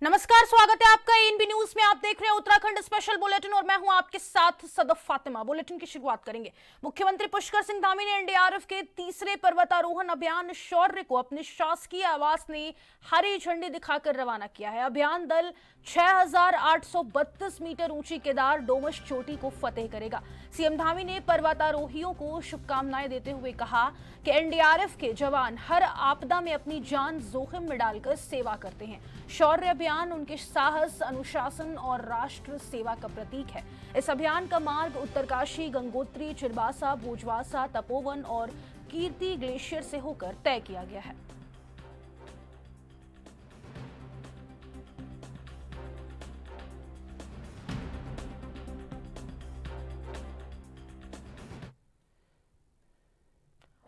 नमस्कार, स्वागत है आपका एएनबी न्यूज में। आप देख रहे हैं उत्तराखंड स्पेशल बुलेटिन और मैं हूं आपके साथ सदफ फातिमा। बुलेटिन की शुरुआत करेंगे। मुख्यमंत्री पुष्कर सिंह धामी ने एनडीआरएफ के तीसरे पर्वतारोहण अभियान शौर्य को अपने शासकीय आवास में हरी झंडी दिखाकर रवाना किया है। अभियान दल 6,832 मीटर ऊंची केदार डोमस चोटी को फतेह करेगा। सीएम धामी ने पर्वतारोहियों को शुभकामनाएं देते हुए कहा कि एनडीआरएफ के जवान हर आपदा में अपनी जान जोखिम में डालकर सेवा करते हैं। शौर्य अभियान उनके साहस, अनुशासन और राष्ट्र सेवा का प्रतीक है। इस अभियान का मार्ग उत्तरकाशी, गंगोत्री, चिरबासा, भोजवासा, तपोवन और कीर्ति ग्लेशियर से होकर तय किया गया है।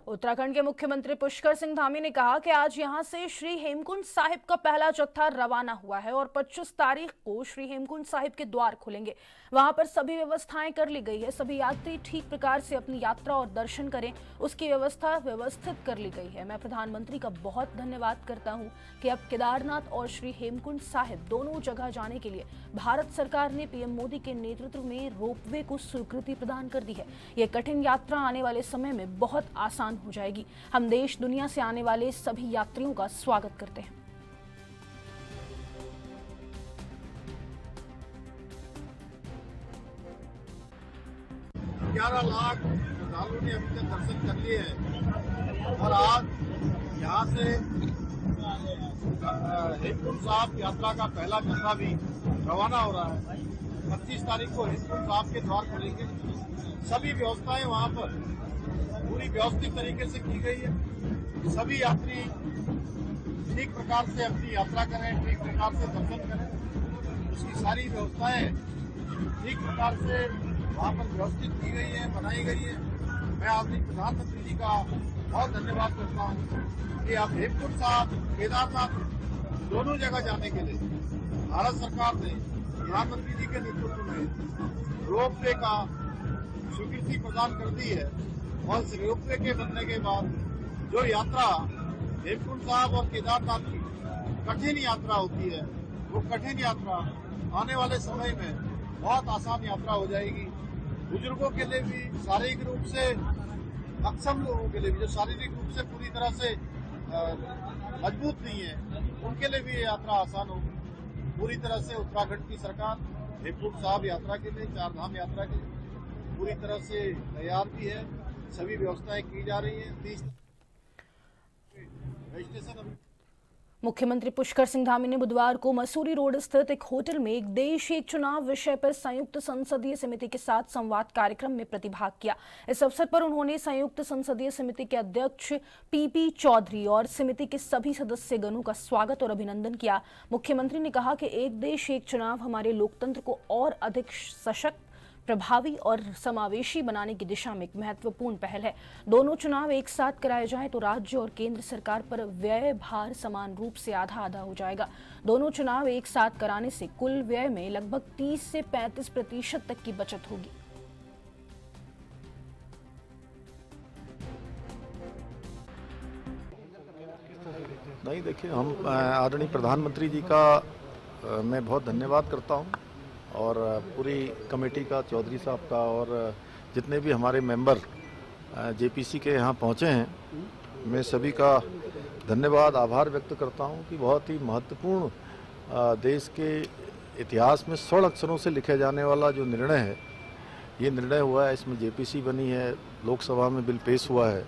उत्तराखंड के मुख्यमंत्री पुष्कर सिंह धामी ने कहा कि आज यहां से श्री हेमकुंड साहिब का पहला जत्था रवाना हुआ है और 25 तारीख को श्री हेमकुंड साहिब के द्वार खुलेंगे। वहां पर सभी व्यवस्थाएं कर ली गई है। सभी यात्री ठीक प्रकार से अपनी यात्रा और दर्शन करें, उसकी व्यवस्था व्यवस्थित कर ली गई है। मैं प्रधानमंत्री का बहुत धन्यवाद करता हूं कि अब केदारनाथ और श्री हेमकुंड साहिब दोनों जगह जाने के लिए भारत सरकार ने पीएम मोदी के नेतृत्व में रोपवे को स्वीकृति प्रदान कर दी है। यह कठिन यात्रा आने वाले समय में बहुत आसान हो जाएगी। हम देश दुनिया से आने वाले सभी यात्रियों का स्वागत करते हैं। 11 लाख श्रद्धालुओं ने अभी तक दर्शन कर लिए हैं और आज यहाँ से हेमकुंड साहिब यात्रा का पहला जत्था भी रवाना हो रहा है। 25 तारीख को हेमकुंड साहिब के द्वार खुलेंगे। सभी व्यवस्थाएं वहाँ पर पूरी व्यवस्थित तरीके से की गई है। सभी यात्री ठीक प्रकार से अपनी यात्रा करें, ठीक प्रकार से दर्शन करें। उसकी सारी व्यवस्थाएं ठीक प्रकार से वहाँ पर व्यवस्थित की गई है, बनाई गई है। मैं आदरणीय प्रधानमंत्री जी का बहुत धन्यवाद करता हूँ कि आप हेमकुंड साहिब, केदारनाथ दोनों जगह जाने के लिए भारत सरकार ने प्रधानमंत्री जी के नेतृत्व में रोपवे का स्वीकृति प्रदान कर दी है और इस रोपवे के बनने के बाद जो यात्रा हेमकुंड साहिब और केदारनाथ की कठिन यात्रा होती है, वो कठिन यात्रा आने वाले समय में बहुत आसान यात्रा हो जाएगी। बुजुर्गों के लिए भी, शारीरिक रूप से अक्षम लोगों के लिए भी, जो शारीरिक रूप से पूरी तरह से मजबूत नहीं है, उनके लिए भी ये यात्रा आसान होगी। पूरी तरह से उत्तराखंड की सरकार हेमकुंड साहिब यात्रा के लिए, चार धाम यात्रा के लिए पूरी तरह से तैयार भी है। सभी व्यवस्थाएं की जा रही हैं। 30 रजिस्ट्रेशन। मुख्यमंत्री पुष्कर सिंह धामी ने बुधवार को मसूरी रोड स्थित एक होटल में एक देश एक चुनाव विषय पर संयुक्त संसदीय समिति के साथ संवाद कार्यक्रम में प्रतिभाग किया। इस अवसर पर उन्होंने संयुक्त संसदीय समिति के अध्यक्ष पीपी चौधरी और समिति के सभी सदस्यगणों का स्वागत और अभिनंदन किया। मुख्यमंत्री ने कहा कि एक देश एक चुनाव हमारे लोकतंत्र को और अधिक सशक्त, प्रभावी और समावेशी बनाने की दिशा में एक महत्वपूर्ण पहल है। दोनों चुनाव एक साथ कराए जाएं तो राज्य और केंद्र सरकार पर व्यय भार समान रूप से आधा आधा हो जाएगा। दोनों चुनाव एक साथ कराने से कुल व्यय में लगभग 30 से 35% तक की बचत होगी। नहीं, देखिए, हम आदरणीय प्रधानमंत्री जी का मैं बहुत धन्यवाद करता हूं और पूरी कमेटी का, चौधरी साहब का और जितने भी हमारे मेंबर जेपीसी के यहाँ पहुँचे हैं, मैं सभी का धन्यवाद, आभार व्यक्त करता हूँ कि बहुत ही महत्वपूर्ण देश के इतिहास में स्वर्ण अक्षरों से लिखे जाने वाला जो निर्णय है, ये निर्णय हुआ है। इसमें जेपीसी बनी है, लोकसभा में बिल पेश हुआ है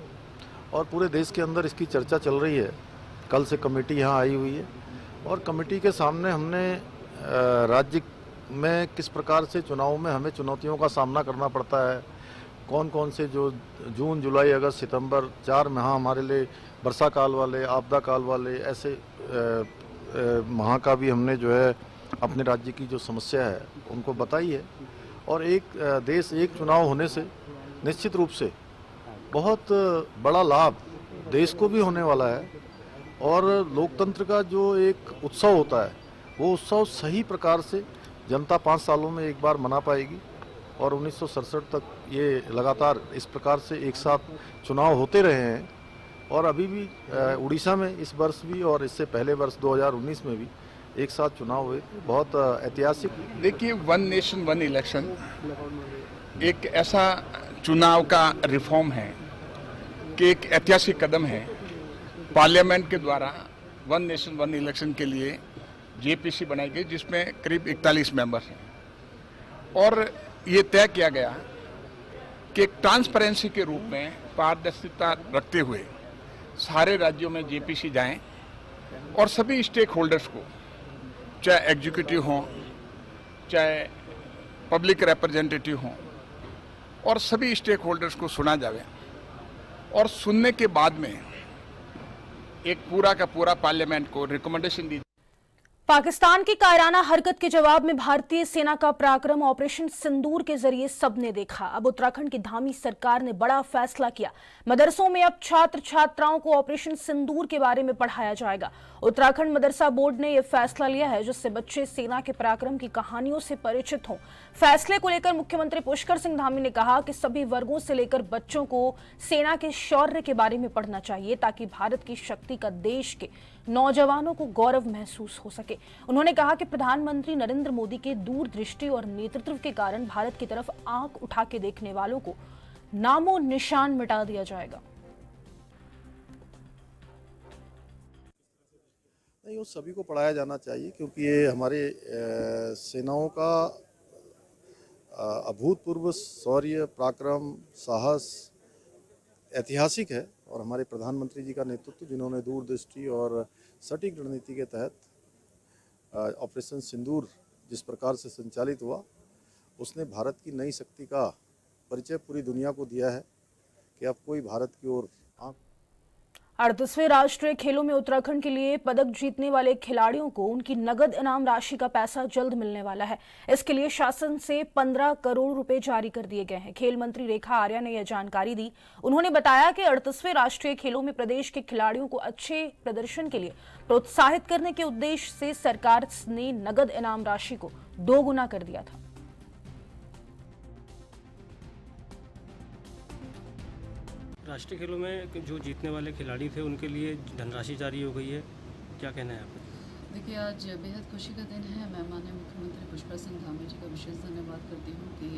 और पूरे देश के अंदर इसकी चर्चा चल रही है। कल से कमेटी यहाँ आई हुई है और कमेटी के सामने हमने राज्य में किस प्रकार से चुनाव में हमें चुनौतियों का सामना करना पड़ता है, कौन कौन से जो जून, जुलाई, अगस्त, सितंबर 4 माह हमारे लिए वर्षा काल वाले, आपदा काल वाले, ऐसे माह का भी हमने जो है अपने राज्य की जो समस्या है उनको बताई है। और एक देश एक चुनाव होने से निश्चित रूप से बहुत बड़ा लाभ देश को भी होने वाला है और लोकतंत्र का जो एक उत्सव होता है, वो उत्सव सही प्रकार से जनता 5 सालों में एक बार मना पाएगी। और 1967 तक ये लगातार इस प्रकार से एक साथ चुनाव होते रहे हैं और अभी भी उड़ीसा में इस वर्ष भी और इससे पहले वर्ष 2019 में भी एक साथ चुनाव हुए, बहुत ऐतिहासिक। देखिए, वन नेशन वन इलेक्शन एक ऐसा चुनाव का रिफॉर्म है कि एक ऐतिहासिक कदम है। पार्लियामेंट के द्वारा वन नेशन वन इलेक्शन के लिए जेपीसी बनाई गई, जिसमें करीब 41 मेंबर हैं, और ये तय किया गया कि एक ट्रांसपेरेंसी के रूप में पारदर्शिता रखते हुए सारे राज्यों में जेपीसी जाएं और सभी स्टेक होल्डर्स को, चाहे एग्जीक्यूटिव हों, चाहे पब्लिक रिप्रेजेंटेटिव हों, और सभी स्टेक होल्डर्स को सुना जाए, और सुनने के बाद में एक पूरा का पूरा पार्लियामेंट को रिकमेंडेशन दी। पाकिस्तान की कायराना हरकत के जवाब में भारतीय सेना का पराक्रम ऑपरेशन सिंदूर के जरिए सबने देखा। अब उत्तराखंड की धामी सरकार ने बड़ा फैसला किया। मदरसों में अब छात्र छात्राओं को ऑपरेशन सिंदूर के बारे में पढ़ाया जाएगा। उत्तराखंड मदरसा बोर्ड ने यह फैसला लिया है, जिससे बच्चे सेना के पराक्रम की कहानियों से परिचित हों। फैसले को लेकर मुख्यमंत्री पुष्कर सिंह धामी ने कहा कि सभी वर्गों से लेकर बच्चों को सेना के शौर्य के बारे में पढ़ना चाहिए, ताकि भारत की शक्ति का देश के नौजवानों को गौरव महसूस हो सके। उन्होंने कहा कि प्रधानमंत्री नरेंद्र मोदी के दूरदृष्टि और नेतृत्व के कारण भारत की तरफ आंख उठा के देखने वालों को नामो निशान मिटा दिया जाएगा। नहीं, वो सभी को पढ़ाया जाना चाहिए, क्योंकि ये हमारे सेनाओं का अभूतपूर्व शौर्य, पराक्रम, साहस ऐतिहासिक है। और हमारे प्रधानमंत्री जी का नेतृत्व, जिन्होंने दूरदृष्टि और सटीक रणनीति के तहत ऑपरेशन सिंदूर जिस प्रकार से संचालित हुआ, उसने भारत की नई शक्ति का परिचय पूरी दुनिया को दिया है कि अब कोई भारत की ओर आंख। 38वें राष्ट्रीय खेलों में उत्तराखंड के लिए पदक जीतने वाले खिलाड़ियों को उनकी नगद इनाम राशि का पैसा जल्द मिलने वाला है। इसके लिए शासन से 15 करोड़ रुपए जारी कर दिए गए हैं। खेल मंत्री रेखा आर्या ने यह जानकारी दी। उन्होंने बताया कि 38वें राष्ट्रीय खेलों में प्रदेश के खिलाड़ियों को अच्छे प्रदर्शन के लिए प्रोत्साहित करने के उद्देश्य से सरकार ने नगद इनाम राशि को 2 गुना कर दिया था। राष्ट्रीय खेलों में जो जीतने वाले खिलाड़ी थे उनके लिए धनराशि जारी हो गई है, क्या कहना है आपका? देखिए, आज बेहद खुशी का दिन है। मैं माननीय मुख्यमंत्री पुष्कर सिंह धामी जी का विशेष धन्यवाद करती हूँ कि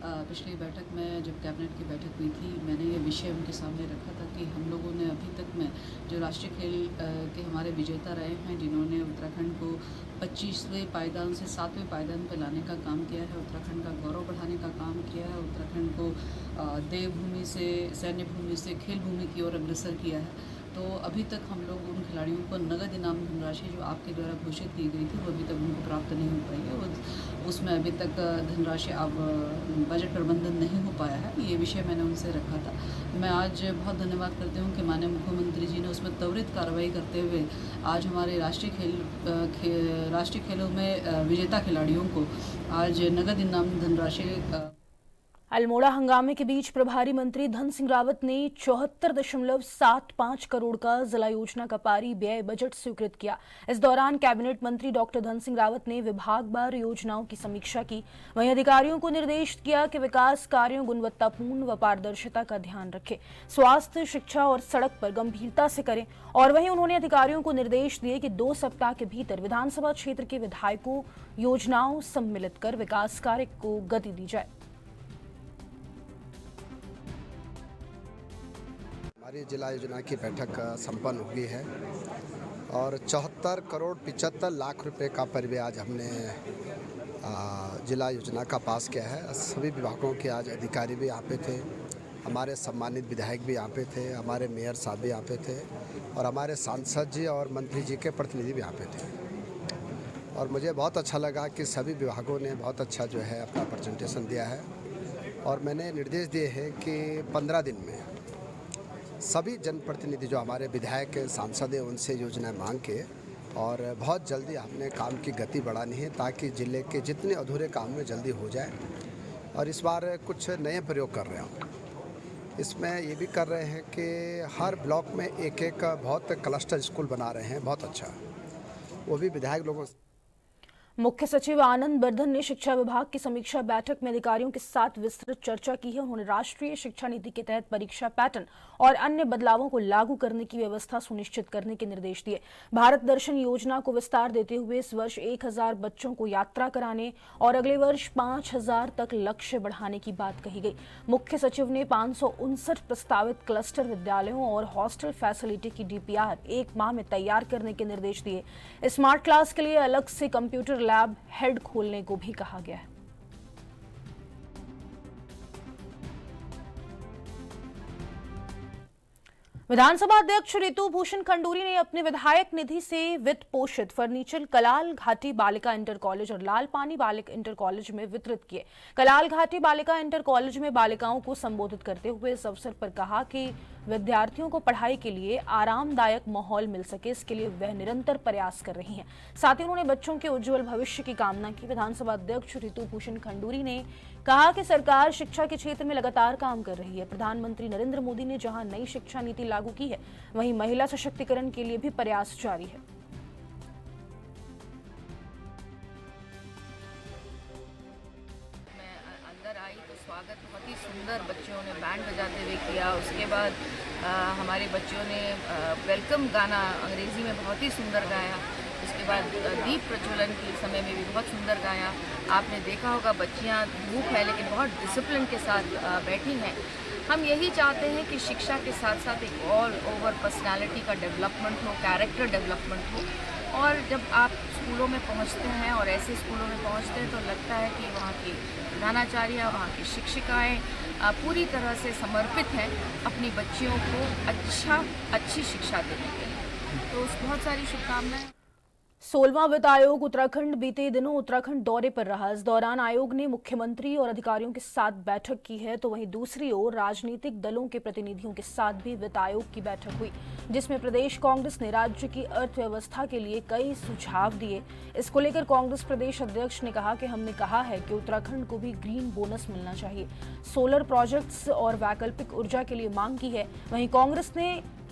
पिछली बैठक में जब कैबिनेट की बैठक हुई थी, मैंने ये विषय उनके सामने रखा था कि हम लोगों ने अभी तक में जो राष्ट्रीय खेल के हमारे विजेता रहे हैं, जिन्होंने उत्तराखंड को 25वें पायदान से 7वें पायदान पर लाने का काम किया है, उत्तराखंड का गौरव बढ़ाने का काम किया है, उत्तराखंड को देवभूमि से सैन्य भूमि से खेल भूमि की ओर अग्रसर किया है, तो अभी तक हम लोग उन खिलाड़ियों को नगद इनाम धनराशि जो आपके द्वारा घोषित की गई थी, वो अभी तक उनको प्राप्त नहीं हो पाई है। उसमें अभी तक धनराशि अब बजट प्रबंधन नहीं हो पाया है। ये विषय मैंने उनसे रखा था। मैं आज बहुत धन्यवाद करती हूँ कि माननीय मुख्यमंत्री जी ने उसमें त्वरित कार्रवाई करते हुए आज हमारे राष्ट्रीय खेलों में विजेता खिलाड़ियों को आज नगद इनाम धनराशि। अल्मोड़ा हंगामे के बीच प्रभारी मंत्री धन सिंह रावत ने 74.75 करोड़ का जिला योजना का पारी व्यय बजट स्वीकृत किया। इस दौरान कैबिनेट मंत्री डॉक्टर धन सिंह रावत ने विभागवार योजनाओं की समीक्षा की। वहीं अधिकारियों को निर्देश दिया कि विकास कार्यों गुणवत्तापूर्ण व पारदर्शिता का ध्यान रखें, स्वास्थ्य, शिक्षा और सड़क पर गंभीरता से करें। और वहीं उन्होंने अधिकारियों को निर्देश दिए कि 2 सप्ताह के भीतर विधानसभा क्षेत्र के विधायकों योजनाओं सम्मिलित कर विकास कार्य को गति दी जाए। हमारी जिला योजना की बैठक संपन्न हो गई है और 74 करोड़ 75 लाख रुपए का परिव्यय आज हमने जिला योजना का पास किया है। सभी विभागों के आज अधिकारी भी यहाँ पे थे, हमारे सम्मानित विधायक भी यहाँ पे थे, हमारे मेयर साहब भी यहाँ पे थे और हमारे सांसद जी और मंत्री जी के प्रतिनिधि भी यहाँ पे थे। और मुझे बहुत अच्छा लगा कि सभी विभागों ने बहुत अच्छा जो है अपना प्रेजेंटेशन दिया है और मैंने निर्देश दिए हैं कि 15 दिन में सभी जनप्रतिनिधि जो हमारे विधायक सांसद हैं उनसे योजनाएं मांग के और बहुत जल्दी हमने काम की गति बढ़ानी है, ताकि ज़िले के जितने अधूरे काम में जल्दी हो जाए। और इस बार कुछ नए प्रयोग कर रहे हैं। इसमें ये भी कर रहे हैं कि हर ब्लॉक में एक बहुत क्लस्टर स्कूल बना रहे हैं, बहुत अच्छा, वो भी विधायक लोगों से। मुख्य सचिव आनंद बर्धन ने शिक्षा विभाग की समीक्षा बैठक में अधिकारियों के साथ विस्तृत चर्चा की है। उन्होंने राष्ट्रीय शिक्षा नीति के तहत परीक्षा पैटर्न और अन्य बदलावों को लागू करने की व्यवस्था सुनिश्चित करने के निर्देश दिए। भारत दर्शन योजना को विस्तार देते हुए इस वर्ष 1000 बच्चों को यात्रा कराने और अगले वर्ष 5000 तक लक्ष्य बढ़ाने की बात कही गई। मुख्य सचिव ने 559 प्रस्तावित क्लस्टर विद्यालयों और हॉस्टल फैसिलिटी की DPR 1 माह में तैयार करने के निर्देश दिए। स्मार्ट क्लास के लिए अलग से कंप्यूटर लैब हेड खोलने को भी कहा गया है। विधानसभा अध्यक्ष रितु भूषण खंडूरी ने अपने विधायक निधि से वित्त पोषित फर्नीचर कलाल घाटी बालिका इंटर कॉलेज और लाल पानी बालिका इंटर कॉलेज में वितरित किए। कलाल घाटी बालिका इंटर कॉलेज में बालिकाओं को संबोधित करते हुए इस अवसर पर कहा कि विद्यार्थियों को पढ़ाई के लिए आरामदायक माहौल मिल सके, इसके लिए वह निरंतर प्रयास कर रही हैं। साथ ही उन्होंने बच्चों के उज्जवल भविष्य की कामना की। विधानसभा अध्यक्ष रितु भूषण खंडूरी ने कहा कि सरकार शिक्षा के क्षेत्र में लगातार काम कर रही है। प्रधानमंत्री नरेंद्र मोदी ने जहां नई शिक्षा नीति लागू की है, वहीं महिला सशक्तिकरण के लिए भी प्रयास जारी है। स्वागत बहुत ही सुंदर बच्चों ने बैंड बजाते हुए किया। उसके बाद हमारे बच्चों ने वेलकम गाना अंग्रेज़ी में बहुत ही सुंदर गाया। उसके बाद दीप प्रज्वलन के समय में भी बहुत सुंदर गाया। आपने देखा होगा बच्चियां धूप है लेकिन बहुत डिसिप्लिन के साथ बैठी हैं। हम यही चाहते हैं कि शिक्षा के साथ साथ एक ऑल ओवर पर्सनालिटी का डेवलपमेंट हो, कैरेक्टर डेवलपमेंट हो। और जब आप स्कूलों में पहुंचते हैं और ऐसे स्कूलों में पहुंचते हैं तो लगता है कि वहाँ की प्रधानाचार्य, वहाँ की शिक्षिकाएँ पूरी तरह से समर्पित हैं अपनी बच्चियों को अच्छी शिक्षा देने के लिए। तो बहुत सारी शुभकामनाएं। 16वां वित्त आयोग उत्तराखंड बीते दिनों उत्तराखंड दौरे पर रहा। इस दौरान आयोग ने मुख्यमंत्री और अधिकारियों के साथ बैठक की है, तो वहीं दूसरी ओर राजनीतिक दलों के प्रतिनिधियों के साथ भी वित्त आयोग की बैठक हुई, जिसमें प्रदेश कांग्रेस ने राज्य की अर्थव्यवस्था के लिए कई सुझाव दिए। इसको लेकर कांग्रेस प्रदेश अध्यक्ष ने कहा कि हमने कहा है कि उत्तराखंड को भी ग्रीन बोनस मिलना चाहिए। सोलर प्रोजेक्ट्स और वैकल्पिक ऊर्जा के लिए मांग की है। वहीं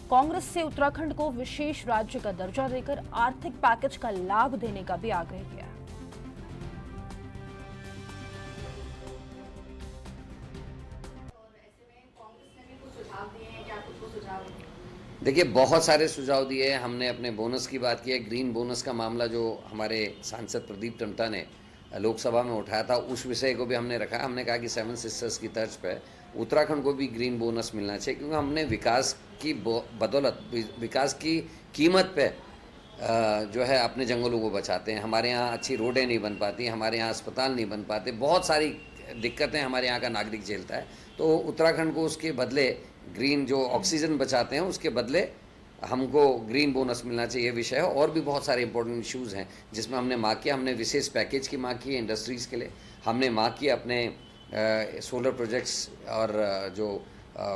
कांग्रेस से उत्तराखंड को विशेष राज्य का दर्जा देकर आर्थिक पैकेज का लाभ देने का भी आग्रह किया। देखिए, बहुत सारे सुझाव दिए हैं। हमने अपने बोनस की बात की है। ग्रीन बोनस का मामला जो हमारे सांसद प्रदीप टम्टा ने लोकसभा में उठाया था, उस विषय को भी हमने रखा। हमने कहा कि 7 सिस्टर्स की तर्ज पर उत्तराखंड को भी ग्रीन बोनस मिलना चाहिए, क्योंकि हमने विकास की बदौलत, विकास की कीमत पे जो है अपने जंगलों को बचाते हैं। हमारे यहाँ अच्छी रोडें नहीं बन पाती, हमारे यहाँ अस्पताल नहीं बन पाते, बहुत सारी दिक्कतें हमारे यहाँ का नागरिक झेलता है। तो उत्तराखंड को उसके बदले ग्रीन जो ऑक्सीजन बचाते हैं उसके बदले हमको ग्रीन बोनस मिलना चाहिए विषय है। और भी बहुत सारे इंपॉर्टेंट इश्यूज़ हैं जिसमें हमने मांग किया। हमने विशेष पैकेज की मांग की है इंडस्ट्रीज़ के लिए। हमने मांग की अपने सोलर प्रोजेक्ट्स और जो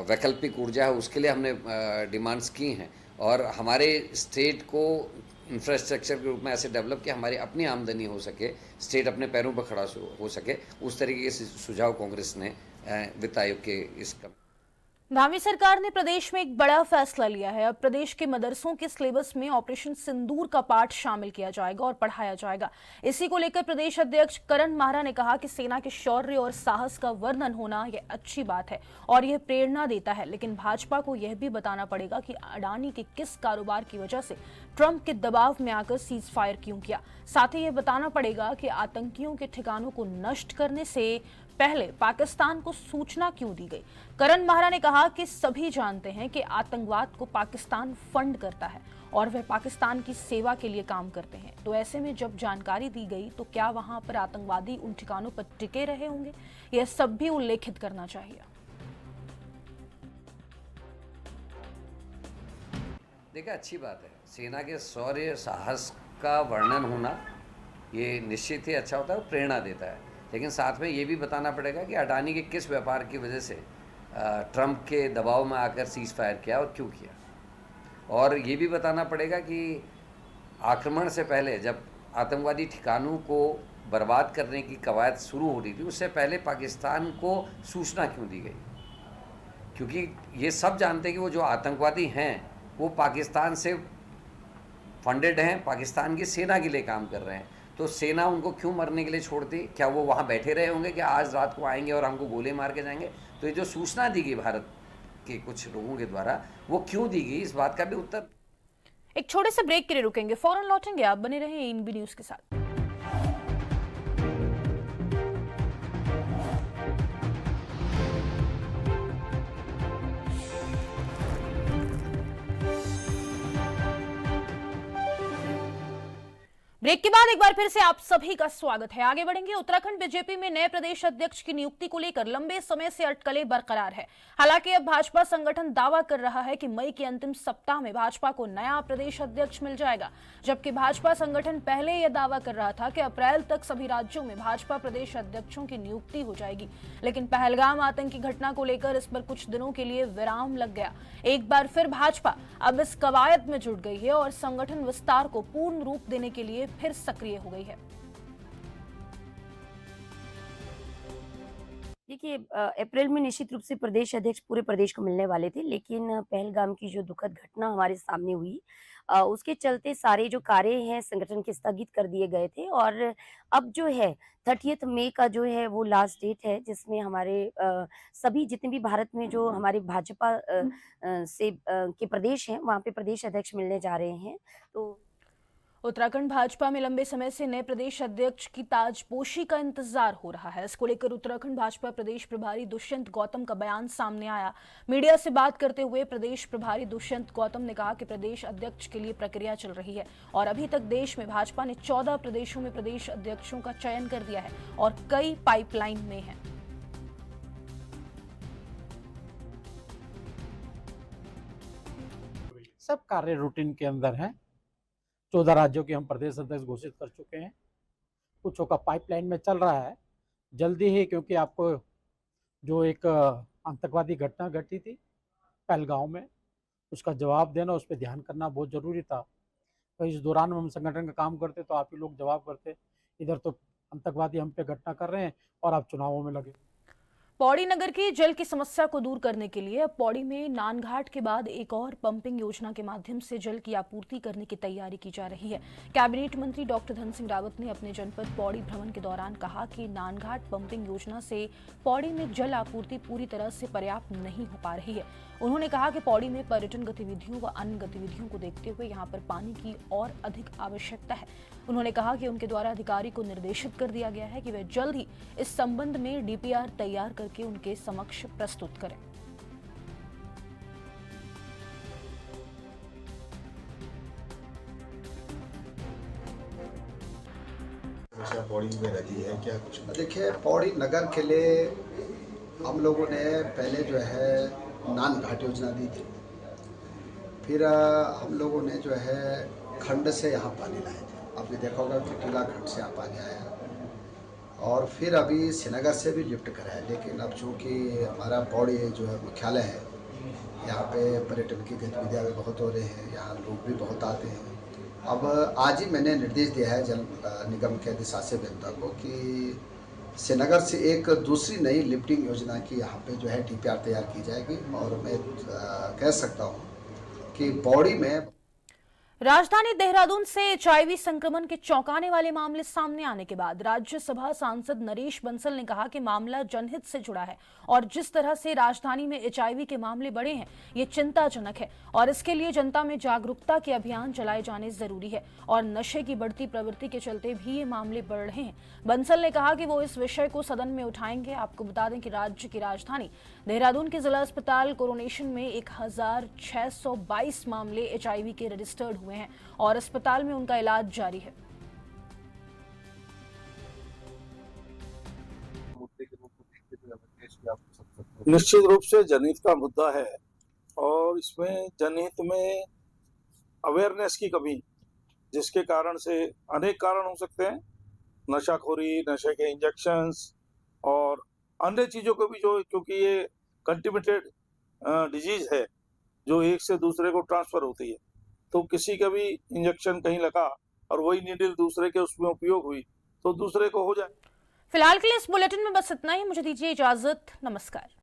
वैकल्पिक ऊर्जा है उसके लिए हमने डिमांड्स की हैं। और हमारे स्टेट को इंफ्रास्ट्रक्चर के रूप में ऐसे डेवलप कि हमारी अपनी आमदनी हो सके, स्टेट अपने पैरों पर खड़ा हो सके, उस तरीके के सुझाव कांग्रेस ने वित्त आयोग के इस धामी सरकार ने प्रदेश में एक बड़ा फैसला लिया है। अब प्रदेश के मदरसों के सिलेबस में ऑपरेशन सिंदूर का पाठ शामिल किया जाएगा और पढ़ाया जाएगा। इसी को लेकर प्रदेश अध्यक्ष करण माहरा ने कहा कि सेना के शौर्य और साहस का वर्णन होना यह अच्छी बात है और यह प्रेरणा देता है, लेकिन भाजपा को यह भी बताना पड़ेगा कि अडानी के किस कारोबार की वजह से ट्रंप के दबाव में आकर सीज फायर क्यों किया। साथ ही यह बताना पड़ेगा कि आतंकियों के ठिकानों को नष्ट करने से पहले पाकिस्तान को सूचना क्यों दी गई। करण माहरा ने कहा कि सभी जानते हैं कि आतंकवाद को पाकिस्तान फंड करता है और वह पाकिस्तान की सेवा के लिए काम करते हैं। तो ऐसे में जब जानकारी दी गई तो क्या वहां पर आतंकवादी उन ठिकानों पर टिके रहे होंगे, यह सब भी उल्लेखित करना चाहिए। देखिए, अच्छी बात है, सेना के शौर्य साहस का वर्णन होना ये निश्चित ही अच्छा होता है, प्रेरणा देता है। लेकिन साथ में ये भी बताना पड़ेगा कि अडानी के किस व्यापार की वजह से ट्रंप के दबाव में आकर सीज फायर किया और क्यों किया। और ये भी बताना पड़ेगा कि आक्रमण से पहले जब आतंकवादी ठिकानों को बर्बाद करने की कवायद शुरू हो रही थी, उससे पहले पाकिस्तान को सूचना क्यों दी गई। क्योंकि ये सब जानते हैं कि वो जो आतंकवादी हैं वो पाकिस्तान से फंडेड हैं, पाकिस्तान की सेना के लिए काम कर रहे हैं। तो सेना उनको क्यों मरने के लिए छोड़ती? क्या वो वहाँ बैठे रहे होंगे कि आज रात को आएंगे और हमको गोले मार के जाएंगे? तो ये जो सूचना दी गई भारत के कुछ लोगों के द्वारा, वो क्यों दी गई, इस बात का भी उत्तर। एक छोटे से ब्रेक के लिए रुकेंगे, फौरन लौटेंगे। आप बने रहें एएनबी न्यूज के साथ। ब्रेक के बाद एक बार फिर से आप सभी का स्वागत है। आगे बढ़ेंगे। उत्तराखंड बीजेपी में नए प्रदेश अध्यक्ष की नियुक्ति को लेकर लंबे समय से अटकलें बरकरार है। हालांकि अब भाजपा संगठन दावा कर रहा है कि मई के अंतिम सप्ताह में भाजपा को नया प्रदेश अध्यक्ष मिल जाएगा, जबकि भाजपा संगठन पहले यह दावा कर रहा था कि अप्रैल तक सभी राज्यों में भाजपा प्रदेश अध्यक्षों की नियुक्ति हो जाएगी। लेकिन पहलगाम आतंकी घटना को लेकर इस पर कुछ दिनों के लिए विराम लग गया। एक बार फिर भाजपा अब इस कवायद में जुट गई है और संगठन विस्तार को पूर्ण रूप देने के लिए फिर सक्रिय हो गई है। देखिए, अप्रैल में निश्चित रूप से प्रदेश अध्यक्ष पूरे प्रदेश को मिलने वाले थे, लेकिन पहलगाम की जो दुखद घटना हमारे सामने हुई, उसके चलते सारे जो कार्य हैं संगठन के स्थगित कर दिए गए थे। और अब जो है 30 मई का जो है वो लास्ट डेट है, जिसमें हमारे सभी जितने भी भारत में जो हमारे भाजपा से के प्रदेश हैं, वहाँ पे प्रदेश अध्यक्ष मिलने जा रहे हैं। तो उत्तराखंड भाजपा में लंबे समय से नए प्रदेश अध्यक्ष की ताजपोशी का इंतजार हो रहा है। इसको लेकर उत्तराखंड भाजपा प्रदेश प्रभारी दुष्यंत गौतम का बयान सामने आया। मीडिया से बात करते हुए प्रदेश प्रभारी दुष्यंत गौतम ने कहा कि प्रदेश अध्यक्ष के लिए प्रक्रिया चल रही है और अभी तक देश में भाजपा ने 14 प्रदेशों में प्रदेश अध्यक्षों का चयन कर दिया है और कई पाइपलाइन में है। सब कार्य रूटीन के अंदर है। 14 राज्यों के हम प्रदेश अध्यक्ष घोषित कर चुके हैं, कुछों का पाइपलाइन में चल रहा है, जल्दी ही, क्योंकि आपको जो एक आतंकवादी घटना घटी थी पहलगाम में, उसका जवाब देना, उस पर ध्यान करना बहुत ज़रूरी था। तो इस दौरान हम संगठन का काम करते तो आप ही लोग जवाब करते। इधर तो आतंकवादी हम पे घटना कर रहे हैं और आप चुनावों में लगे। पौड़ी नगर की जल की समस्या को दूर करने के लिए अब पौड़ी में नानघाट के बाद एक और पंपिंग योजना के माध्यम से जल की आपूर्ति करने की तैयारी की जा रही है। कैबिनेट मंत्री डॉक्टर धन सिंह रावत ने अपने जनपद पौड़ी भ्रमण के दौरान कहा कि नानघाट पंपिंग योजना से पौड़ी में जल आपूर्ति पूरी तरह से पर्याप्त नहीं हो पा रही है। उन्होंने कहा कि पौड़ी में पर्यटन गतिविधियों व अन्य गतिविधियों को देखते हुए यहाँ पर पानी की और अधिक आवश्यकता है। उन्होंने कहा कि उनके द्वारा अधिकारी को निर्देशित कर दिया गया है कि वे जल्द ही इस संबंध में डीपीआर तैयार करके उनके समक्ष प्रस्तुत करें। पौड़ी में रहती है क्या कुछ? देखिए, पौड़ी नगर के लिए हम लोगों ने पहले जो है नानघाट योजना दी थी, फिर हम लोगों ने जो है खंड से यहाँ पानी लाए थे। आपने देखा होगा कि टीला खंड से यहाँ पानी आया, और फिर अभी श्रीनगर से भी लिफ्ट करा है। लेकिन अब चूँकि हमारा पौड़ी जो है मुख्यालय है, यहाँ पे पर्यटन की गतिविधियाँ भी बहुत हो रही हैं, यहाँ लोग भी बहुत आते हैं। अब आज ही मैंने निर्देश दिया है जल निगम के अधिशासी अभियंता को कि श्रीनगर से एक दूसरी नई लिफ्टिंग योजना की यहाँ पे जो है डीपीआर तैयार की जाएगी। और मैं कह सकता हूँ कि पौड़ी में राजधानी देहरादून से एचआईवी संक्रमण के चौंकाने वाले मामले सामने आने के बाद राज्यसभा सांसद नरेश बंसल ने कहा कि मामला जनहित से जुड़ा है और जिस तरह से राजधानी में एचआईवी के मामले बढ़े हैं, ये चिंताजनक है और इसके लिए जनता में जागरूकता के अभियान चलाए जाने जरूरी है और नशे की बढ़ती प्रवृत्ति के चलते भी ये मामले बढ़ रहे हैं। बंसल ने कहा कि वो इस विषय को सदन में उठाएंगे। आपको बता दें कि राज्य की राजधानी देहरादून के जिला अस्पताल कोरोनेशन में 1622 मामले एचआईवी के रजिस्टर्ड हुए हैं और अस्पताल में उनका इलाज जारी है। निश्चित रूप से जनहित का मुद्दा है और इसमें जनहित में अवेयरनेस की कमी, जिसके कारण से अनेक कारण हो सकते हैं, नशाखोरी, नशे के इंजेक्शंस और अन्य चीजों को भी, जो क्योंकि ये कंटिमिनेटेड डिजीज है जो एक से दूसरे को ट्रांसफर होती है, तो किसी का भी इंजेक्शन कहीं लगा और वही नीडल दूसरे के उसमें उपयोग हुई तो दूसरे को हो जाए। फिलहाल के लिए इस बुलेटिन में बस इतना ही। मुझे दीजिए इजाजत। नमस्कार।